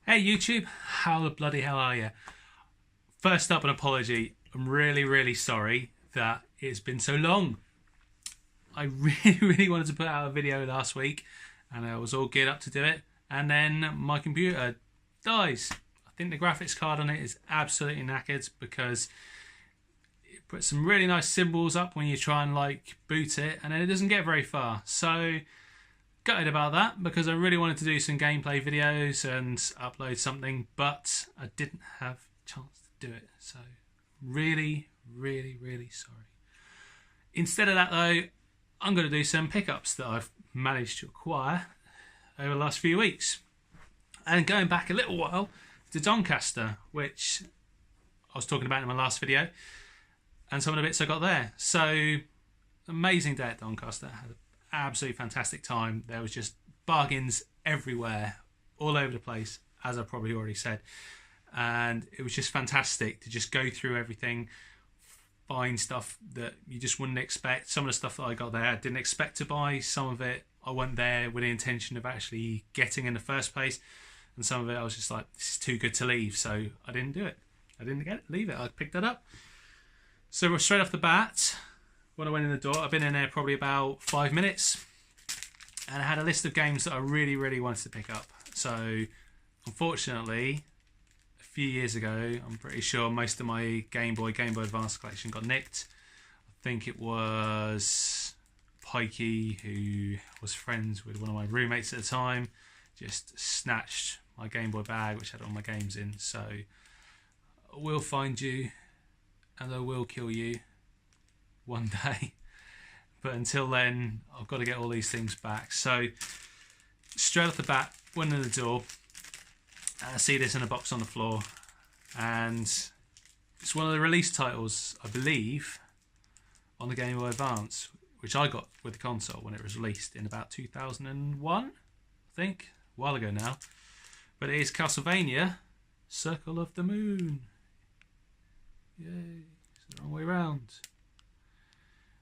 Hey YouTube, how the bloody hell are you? First up, an apology. I'm really sorry that it's been so long. I really wanted to put out a video last week and I was all geared up to do it, and then my computer dies. I think the graphics card on it is absolutely knackered because it puts some really nice symbols up when you try and boot it, and then it doesn't get very far. So gutted about that because I really wanted to do some gameplay videos and upload something, but I didn't have a chance to do it. So really sorry. Instead of that though, I'm going to do some pickups that I've managed to acquire over the last few weeks. And going back a little while to Doncaster, which I was talking about in my last video, and some of the bits I got there. So amazing day at Doncaster. Had an absolutely fantastic time. There was just bargains everywhere, all over the place, as I probably already said. And it was just fantastic to just go through everything, find stuff that you just wouldn't expect. Some of the stuff that I got there I didn't expect to buy. Some of it I went there with the intention of actually getting in the first place, and some of it I was just like, this is too good to leave, so I didn't do it. I didn't leave it. I picked that up. So we're straight off the bat, when I went in the door, I've been in there probably about 5 minutes, and I had a list of games that I really wanted to pick up. So unfortunately, a few years ago, I'm pretty sure most of my Game Boy Advance collection got nicked. I think it was Pikey, who was friends with one of my roommates at the time, just snatched my Game Boy bag which had all my games in. So I will find you and I will kill you one day, but until then I've got to get all these things back. So straight off the bat, went in the door and I see this in a box on the floor, and it's one of the release titles, I believe, on the Game Boy Advance, which I got with the console when it was released in about 2001, I think, a while ago now. But it is Castlevania Circle of the Moon. Yay, it's the wrong way round.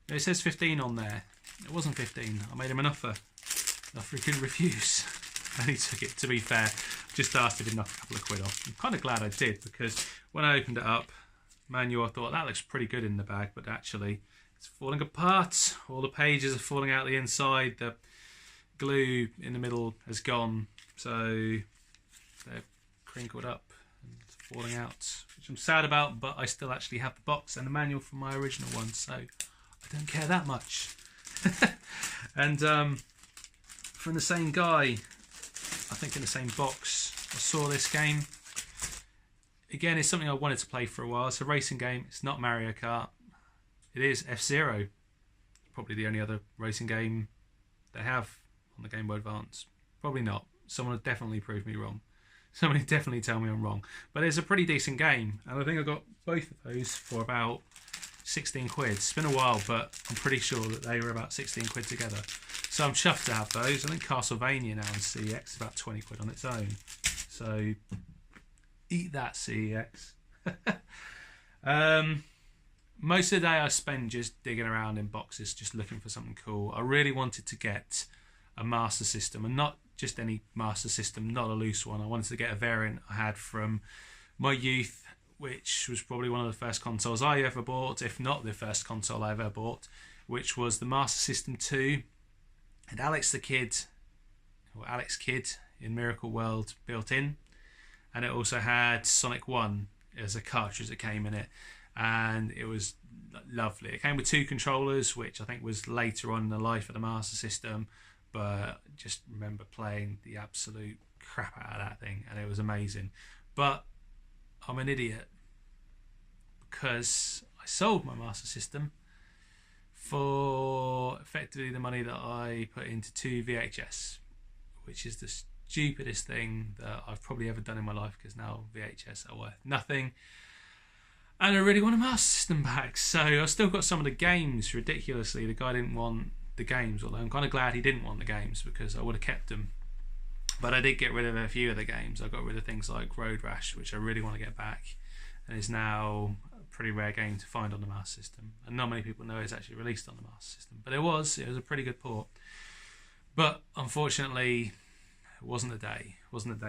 It says 15 on there. It wasn't 15. I made him an offer. He couldn't refuse. And he took it, to be fair. Just asked if he'd knock a couple of quid off. I'm kind of glad I did, because when I opened it up, manual, I thought that looks pretty good in the bag, but actually it's falling apart. All the pages are falling out the inside. The glue in the middle has gone. So they're crinkled up and falling out, which I'm sad about, but I still actually have the box and the manual from my original one, so I don't care that much. And from the same guy, I think in the same box, I saw this game. Again, it's something I wanted to play for a while. It's a racing game. It's not Mario Kart. It is F-Zero. Probably the only other racing game they have on the Game Boy Advance. Probably not. Someone would definitely prove me wrong. Someone would definitely tell me I'm wrong. But it's a pretty decent game, and I think I got both of those for about 16 quid. It's been a while, but I'm pretty sure that they were about 16 quid together. So I'm chuffed to have those. I think Castlevania now on CEX is about 20 quid on its own. So eat that, CEX. Most of the day I spend just digging around in boxes, just looking for something cool. I really wanted to get a Master System, and not just any Master System, not a loose one. I wanted to get a variant I had from my youth, which was probably one of the first consoles I ever bought, if not the first console I ever bought, which was the Master System 2. And Alex Kidd in Miracle World built in, and it also had Sonic 1 as a cartridge that came in it, and it was lovely. It came with 2 controllers, which I think was later on in the life of the Master System, but just remember playing the absolute crap out of that thing, and it was amazing. But I'm an idiot because I sold my Master System for effectively the money that I put into 2 VHS, which is the stupidest thing that I've probably ever done in my life, because now VHS are worth nothing. And I really want a Master System back, so I've still got some of the games. Ridiculously, the guy didn't want the games, although I'm kind of glad he didn't want the games, because I would have kept them. But I did get rid of a few of the games. I got rid of things like Road Rash, which I really want to get back, and is now a pretty rare game to find on the Master System, and not many people know it's actually released on the Master System, but it was a pretty good port. But unfortunately, it wasn't a day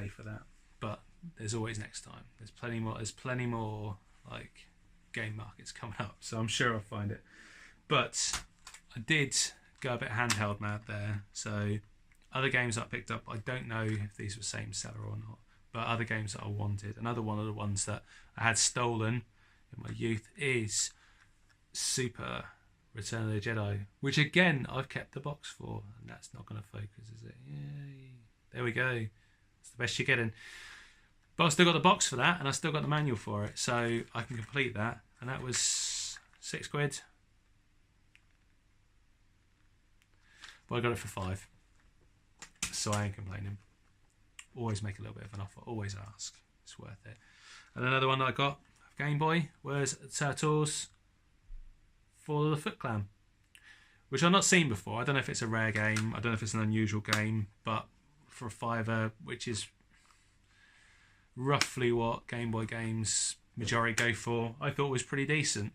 for that. But there's always next time. There's plenty more. There's plenty more like game markets coming up, so I'm sure I'll find it. But I did go a bit handheld mad there. So other games that I picked up, I don't know if these were same seller or not, but other games that I wanted. Another one of the ones that I had stolen in my youth is Super Return of the Jedi, which again I've kept the box for, and that's not going to focus, is it? Yay! There we go. It's the best you're getting. But I've still got the box for that, and I've still got the manual for it, so I can complete that. And that was £6. But I got it for £5, so I ain't complaining. Always make a little bit of an offer. Always ask. It's worth it. And another one that I got Game Boy was Turtles for the Foot Clan, which I've not seen before. I don't know if it's a rare game. I don't know if it's an unusual game, but for a £5, which is roughly what Game Boy games majority go for, I thought was pretty decent.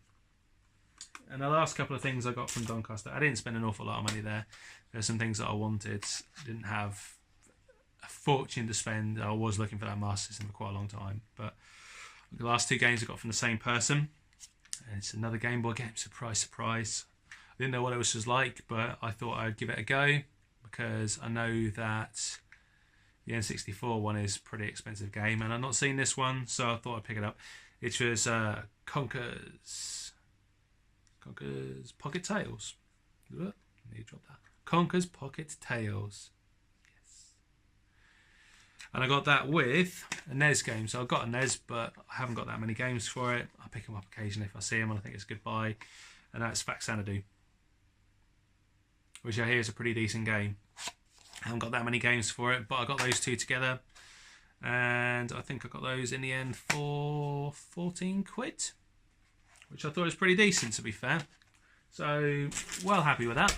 And the last couple of things I got from Doncaster, I didn't spend an awful lot of money there. There's some things that I wanted, didn't have a fortune to spend. I was looking for that Master System for quite a long time, but the last two games I got from the same person, and it's another Game Boy game. Surprise, surprise. I didn't know what it was like, but I thought I'd give it a go because I know that the N64 one is a pretty expensive game, and I've not seen this one, so I thought I'd pick it up. It was Conker's Pocket Tales. Need to drop that. Conker's Pocket Tales. Yes. And I got that with a NES game. So I've got a NES, but I haven't got that many games for it. I pick them up occasionally if I see them, and I think it's a good buy. And that's Faxanadu, which I hear is a pretty decent game. I haven't got that many games for it, but I got those two together, and I think I got those in the end for £14, which I thought was pretty decent, to be fair. So, well happy with that.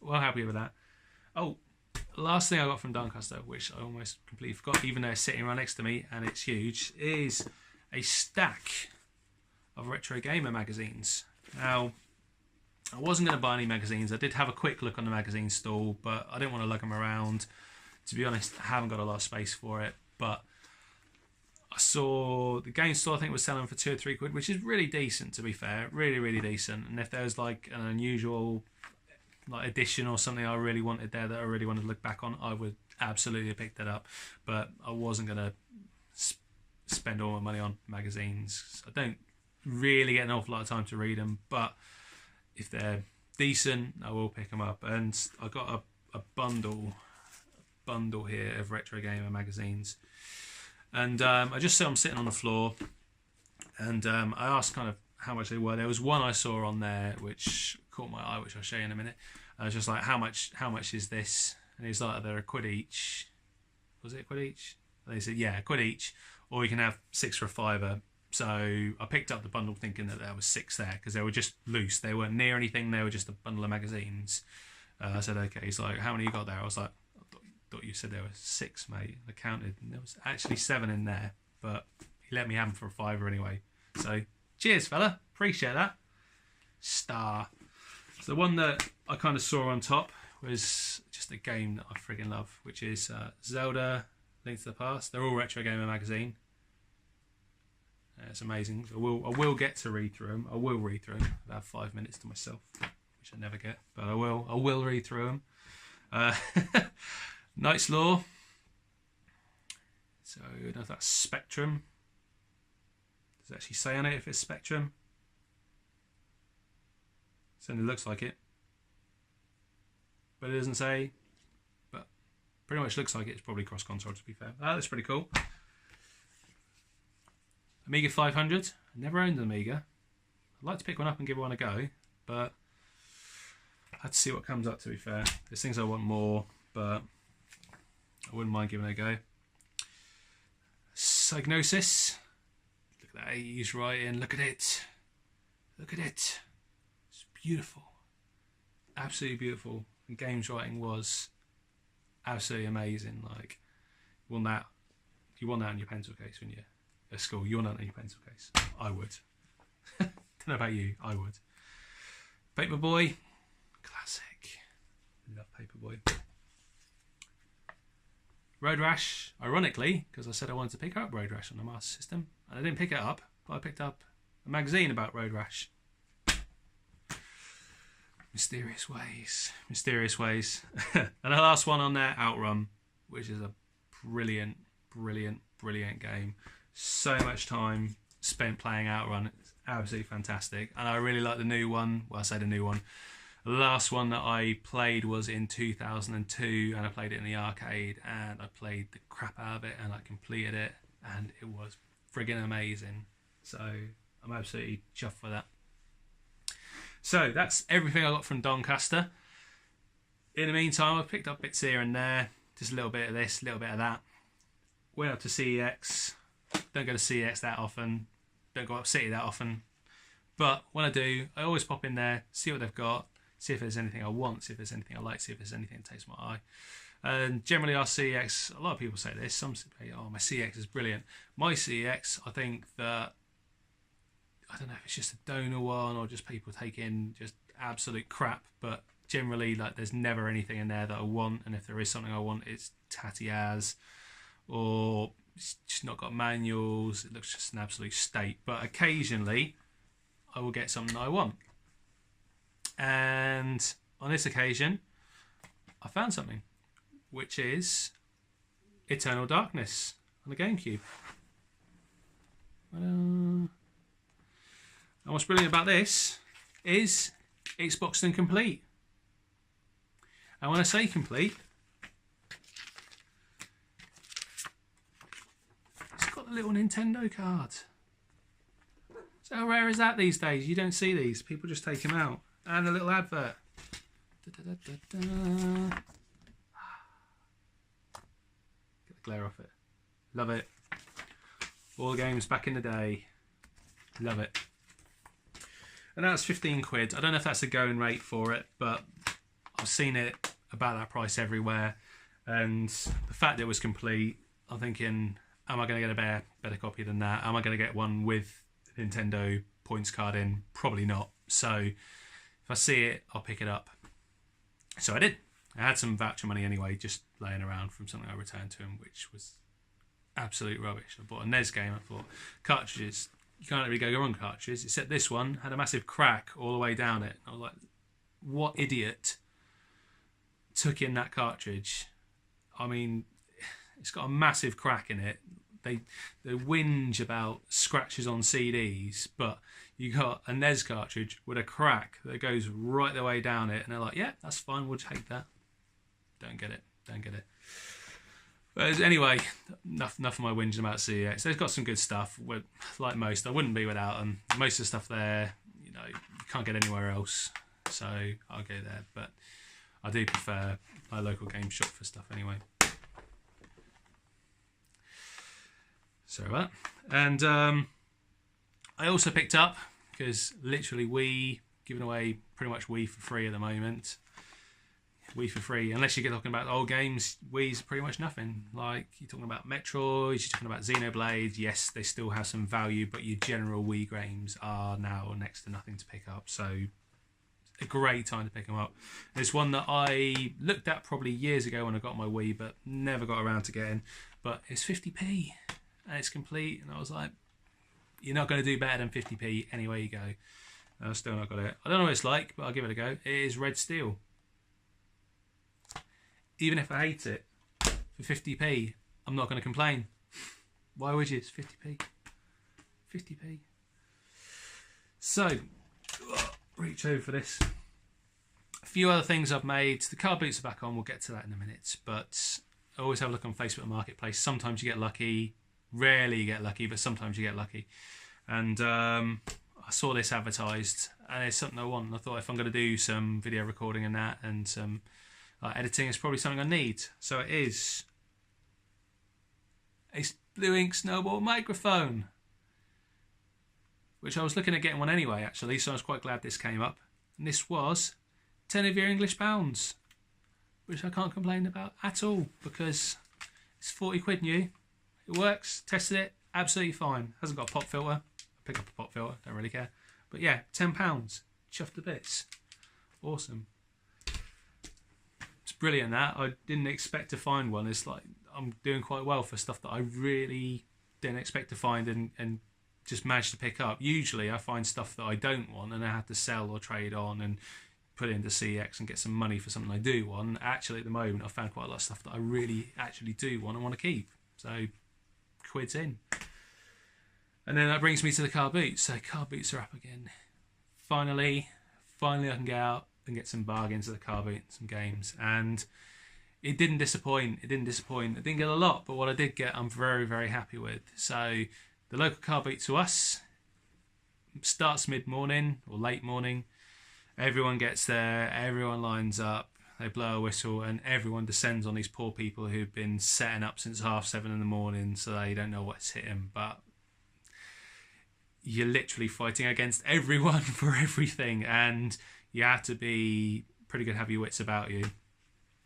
Well happy with that. Oh, last thing I got from Doncaster, which I almost completely forgot, even though it's sitting right next to me and it's huge, is a stack of Retro Gamer magazines. Now, I wasn't going to buy any magazines. I did have a quick look on the magazine stall, but I didn't want to lug them around. To be honest, I haven't got a lot of space for it, but I saw the game store, I think, was selling for £2 or £3, which is really decent, to be fair. Really, really decent. And if there was like an unusual like edition or something I really wanted there that I really wanted to look back on, I would absolutely pick that up. But I wasn't going to spend all my money on magazines. I don't really get an awful lot of time to read them, but if they're decent, I will pick them up. And I got a bundle here of Retro Gamer magazines. And I just saw them sitting on the floor, and I asked kind of how much they were. There was one I saw on there which caught my eye, which I'll show you in a minute. I was just like, how much is this? And he's like, they're £1 each. Was it £1 each? And they said, yeah, £1 each, or you can have 6 for £5. So I picked up the bundle thinking that there was 6 there, because they were just loose. They weren't near anything. They were just a bundle of magazines. I said, okay. He's like, how many you got there? I was like, thought you said there were 6, mate. I counted, and there was actually 7 in there, but he let me have them for £5 anyway. So cheers, fella, appreciate that. Star. So the one that I kind of saw on top was just a game that I friggin' love, which is Zelda Link to the Past. They're all Retro Gamer magazine. It's amazing. I will get to read through them. I will read through them. I have 5 minutes to myself, which I never get, but I will read through them. Knight's Law. So I don't know if that's Spectrum. Does it actually say on it if it's Spectrum? Certainly looks like it, but it doesn't say. But pretty much looks like it's probably cross-console, to be fair. That's pretty cool. Amiga 500. I never owned an Amiga. I'd like to pick one up and give one a go, but I had to see what comes up, to be fair. There's things I want more, but I wouldn't mind giving it a go. Psygnosis. Look at that 80s writing. Look at it. Look at it. It's beautiful. Absolutely beautiful. The game's writing was absolutely amazing. Like, you want that on your pencil case when you're at school. You want that on your pencil case. I would. Don't know about you. I would. Paperboy. Classic. Love Paperboy. Road Rash, ironically, because I said I wanted to pick up Road Rash on the Master System, and I didn't pick it up, but I picked up a magazine about Road Rash. Mysterious ways, mysterious ways. And the last one on there, Outrun, which is a brilliant, brilliant, brilliant game. So much time spent playing Outrun. It's absolutely fantastic. And I really like the new one. Well, I say the new one. The last one that I played was in 2002, and I played it in the arcade, and I played the crap out of it, and I completed it, and it was friggin' amazing. So I'm absolutely chuffed for that. So that's everything I got from Doncaster. In the meantime, I've picked up bits here and there, just a little bit of this, a little bit of that. Went up to CEX. Don't go to CEX that often. Don't go up City that often. But when I do, I always pop in there, see what they've got, see if there's anything I want, see if there's anything I like, see if there's anything that takes my eye. And generally our CEX, a lot of people say this, some say, oh, my CEX is brilliant. My CEX, I think that, I don't know if it's just a donor one or just people taking just absolute crap, but generally like there's never anything in there that I want, and if there is something I want, it's tatty as, or it's just not got manuals, it looks just an absolute state. But occasionally I will get something that I want, and on this occasion I found something, which is Eternal Darkness on the GameCube. And what's brilliant about this is it's boxed and complete. And when I say complete, it's got the little Nintendo card. So how rare is that these days? You don't see these. People just take them out. And a little advert. Get the glare off it. Love it. All the games back in the day. Love it. And that's 15 quid. I don't know if that's the going rate for it, but I've seen it about that price everywhere. And the fact that it was complete, I'm thinking, am I going to get a better copy than that? Am I going to get one with Nintendo points card in? Probably not. So if I see it, I'll pick it up. So I did. I had some voucher money anyway, just laying around from something I returned to him, which was absolute rubbish. I bought a NES game. I thought, cartridges, you can't really go wrong with cartridges, except this one had a massive crack all the way down it. I was like, what idiot took in that cartridge? I mean, it's got a massive crack in it. They whinge about scratches on CDs, but you got a NES cartridge with a crack that goes right the way down it, and they're like, yeah, that's fine, we'll take that. Don't get it. Don't get it. But anyway, enough of my whinging about CEX. They've got some good stuff. Like most, I wouldn't be without them. Most of the stuff there, you know, you can't get anywhere else, so I'll go there. But I do prefer my local game shop for stuff anyway. Sorry about that. And I also picked up, because literally Wii, giving away pretty much Wii for free at the moment. Wii for free, unless you're talking about old games, Wii's pretty much nothing. Like, you're talking about Metroid, you're talking about Xenoblade, yes, they still have some value, but your general Wii games are now next to nothing to pick up, so a great time to pick them up. There's one that I looked at probably years ago when I got my Wii, but never got around to getting, but it's 50p, and it's complete, and I was like, you're not going to do better than 50p anywhere you go. And I've still not got it. I don't know what it's like, but I'll give it a go. It is Red Steel. Even if I hate it, for 50p, I'm not going to complain. Why would you? It's 50p. 50p. So, reach over for this. A few other things I've made. The car boots are back on. We'll get to that in a minute. But I always have a look on Facebook Marketplace. Sometimes you get lucky. Rarely you get lucky, but sometimes you get lucky. And I saw this advertised, and it's something I want. And I thought if I'm going to do some video recording and that, and some editing, is probably something I need. So it is a Blue Ink Snowball microphone, which I was looking at getting one anyway, actually, so I was quite glad this came up. And this was 10 of your English pounds, which I can't complain about at all, because it's 40 quid new. It works, tested it, absolutely fine. Hasn't got a pop filter. I'll pick up a pop filter, don't really care. But yeah, £10, chuffed to bits. Awesome. It's brilliant that. I didn't expect to find one. It's like, I'm doing quite well for stuff that I really didn't expect to find and just managed to pick up. Usually I find stuff that I don't want and I have to sell or trade on and put it into CX and get some money for something I do want. Actually, at the moment, I've found quite a lot of stuff that I really actually do want and want to keep. So, quid's in. And then that brings me to the car boots. So, car boots are up again. Finally, I can get out and get some bargains at the car boot, some games. And it didn't disappoint. I didn't get a lot, but what I did get, I'm very, very happy with. So, the local car boot to us starts mid-morning or late morning. Everyone gets there, everyone lines up, they blow a whistle, and everyone descends on these poor people who've been setting up since 7:30 in the morning, so they don't know what's hit them. But you're literally fighting against everyone for everything, and you have to be pretty good, have your wits about you.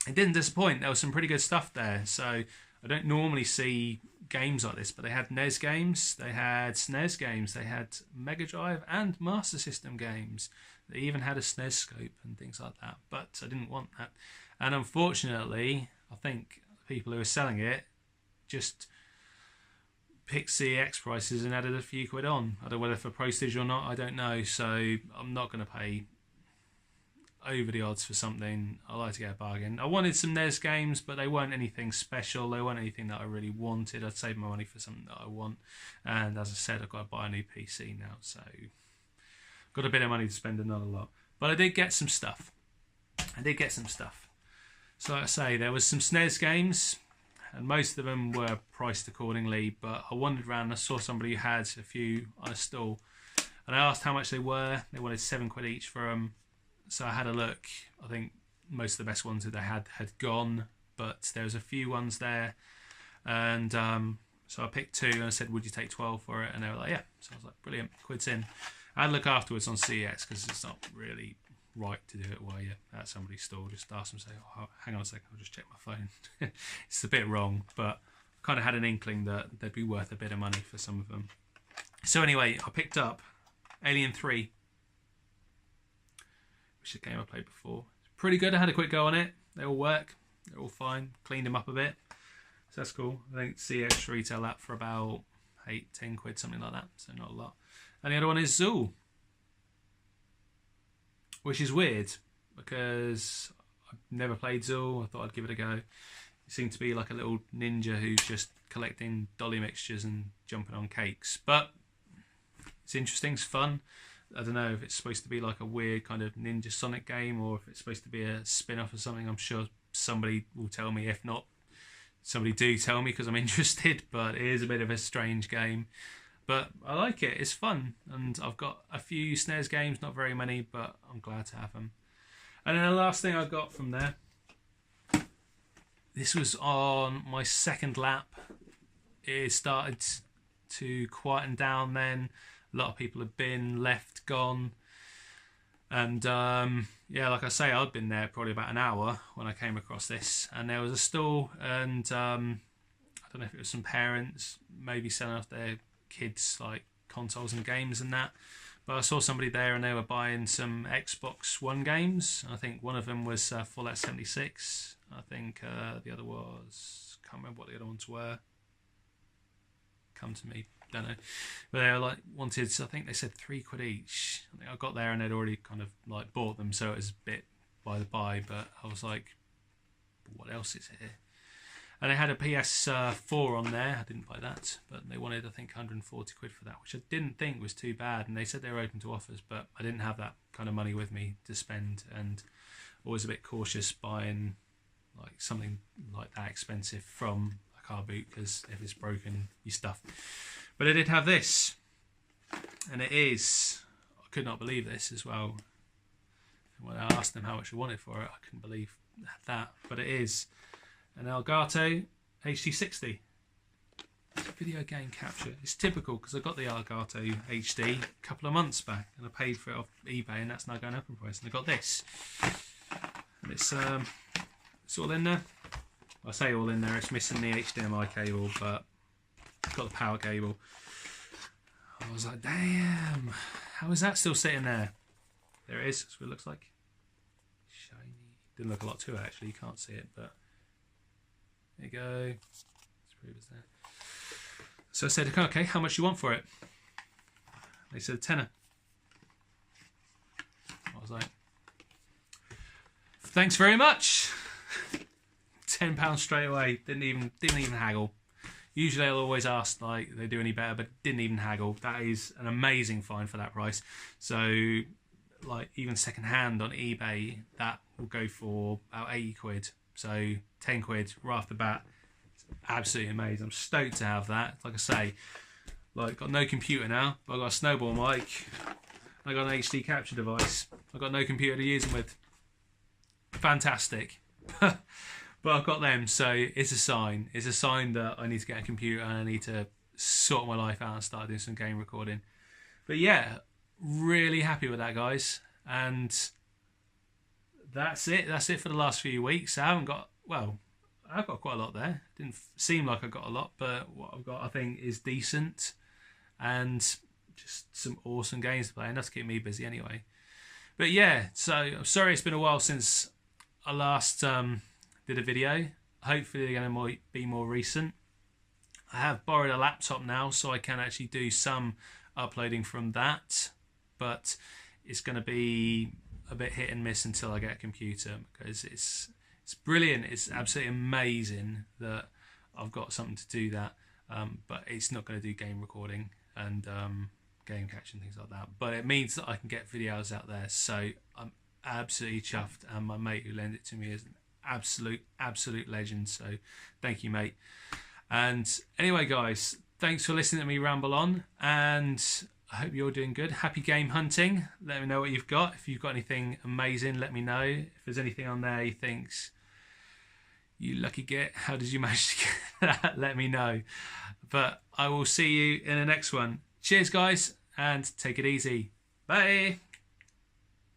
It didn't disappoint. There was some pretty good stuff there. So I don't normally see games like this, but they had NES games, they had SNES games, they had Mega Drive and Master System games. They even had a SNES scope and things like that, but I didn't want that. And unfortunately, I think the people who were selling it just picked CX prices and added a few quid on. I don't know whether for postage or not, I don't know. So I'm not going to pay over the odds for something. I like to get a bargain. I wanted some NES games, but they weren't anything special. They weren't anything that I really wanted. I'd save my money for something that I want. And as I said, I've got to buy a new PC now, so got a bit of money to spend and not a lot. But I did get some stuff. So like I say, there was some SNES games, and most of them were priced accordingly, but I wandered around and I saw somebody who had a few on a stall, and I asked how much they were. They wanted 7 quid each for them. So I had a look. I think most of the best ones that they had gone, but there was a few ones there, and so I picked 2 and I said, would you take 12 for it? And they were like, yeah. So I was like, brilliant, quid's in. I had a look afterwards on CX because it's not really right to do it while you're at somebody's store. Just ask them, say, oh, hang on a second, I'll just check my phone. It's a bit wrong, but I kind of had an inkling that they'd be worth a bit of money for some of them. So anyway, I picked up Alien 3, which is a game I played before. It's pretty good. I had a quick go on it. They all work. They're all fine. Cleaned them up a bit. So that's cool. I think CX retail that for about 8-10 quid, something like that. So not a lot. And the other one is Zool, which is weird because I've never played Zool. I thought I'd give it a go. It seemed to be like a little ninja who's just collecting dolly mixtures and jumping on cakes. But it's interesting. It's fun. I don't know if it's supposed to be like a weird kind of Ninja Sonic game or if it's supposed to be a spin-off or something. I'm sure somebody will tell me. If not, somebody do tell me because I'm interested. But it is a bit of a strange game. But I like it. It's fun. And I've got a few SNES games, not very many, but I'm glad to have them. And then the last thing I got from there, this was on my second lap. It started to quieten down then. A lot of people had been, left, gone. And yeah, like I say, I'd been there probably about an hour when I came across this. And there was a stall, and I don't know if it was some parents maybe selling off their kids like consoles and games and that. But I saw somebody there and they were buying some Xbox One games. I think one of them was Fallout 76. I think the other was, can't remember what the other ones were. Come to me, don't know. But they were like wanted, I think they said 3 quid each. I think I got there and they'd already kind of like bought them, so it was a bit by the by. But I was like, what else is here? And they had a PS4 on there. I didn't buy that, but they wanted, I think, 140 quid for that, which I didn't think was too bad. And they said they were open to offers, but I didn't have that kind of money with me to spend, and always a bit cautious buying like something like that expensive from a car boot, because if it's broken, you stuff. But I did have this, and it is, I could not believe this as well. When I asked them how much I wanted for it, I couldn't believe that, but it is an Elgato HD60. It's a video game capture. It's typical because I got the Elgato HD a couple of months back and I paid for it off eBay, and that's now going up in price. And I got this. And it's all in there. I say all in there, it's missing the HDMI cable, but it's got the power cable. I was like, damn, how is that still sitting there? There it is, that's what it looks like. Shiny. Didn't look a lot to it actually, you can't see it, but There you go. So I said, okay, how much do you want for it? They said a tenner. I was like, thanks very much. £10 straight away. Didn't even haggle. Usually I'll always ask like they do any better, but didn't even haggle. That is an amazing find for that price. So like even second hand on eBay, that will go for about 80 quid. So 10 quid right off the bat. It's absolutely amazing. I'm stoked to have that. Like I say, like got no computer now, but I've got a snowball mic. I got an HD capture device. I've got no computer to use them with. Fantastic. But I've got them, so it's a sign. It's a sign that I need to get a computer and I need to sort my life out and start doing some game recording. But yeah, really happy with that, guys. And that's it. That's it for the last few weeks. I haven't got, well, I've got quite a lot there. Didn't seem like I got a lot, but what I've got, I think, is decent. And just some awesome games to play. Enough to keep me busy anyway. But yeah, so I'm sorry it's been a while since I last did a video. Hopefully they're going to be more recent. I have borrowed a laptop now, so I can actually do some uploading from that, but it's going to be a bit hit and miss until I get a computer, because it's brilliant. It's absolutely amazing that I've got something to do that, but it's not going to do game recording and game capture and things like that. But it means that I can get videos out there, so I'm absolutely chuffed, and my mate who lent it to me is an absolute legend, so thank you, mate. And anyway, guys, thanks for listening to me ramble on, and I hope you're doing good. Happy game hunting. Let me know what you've got. If you've got anything amazing, let me know. If there's anything on there you think's, you lucky git, how did you manage to get that? Let me know. But I will see you in the next one. Cheers, guys, and take it easy. Bye.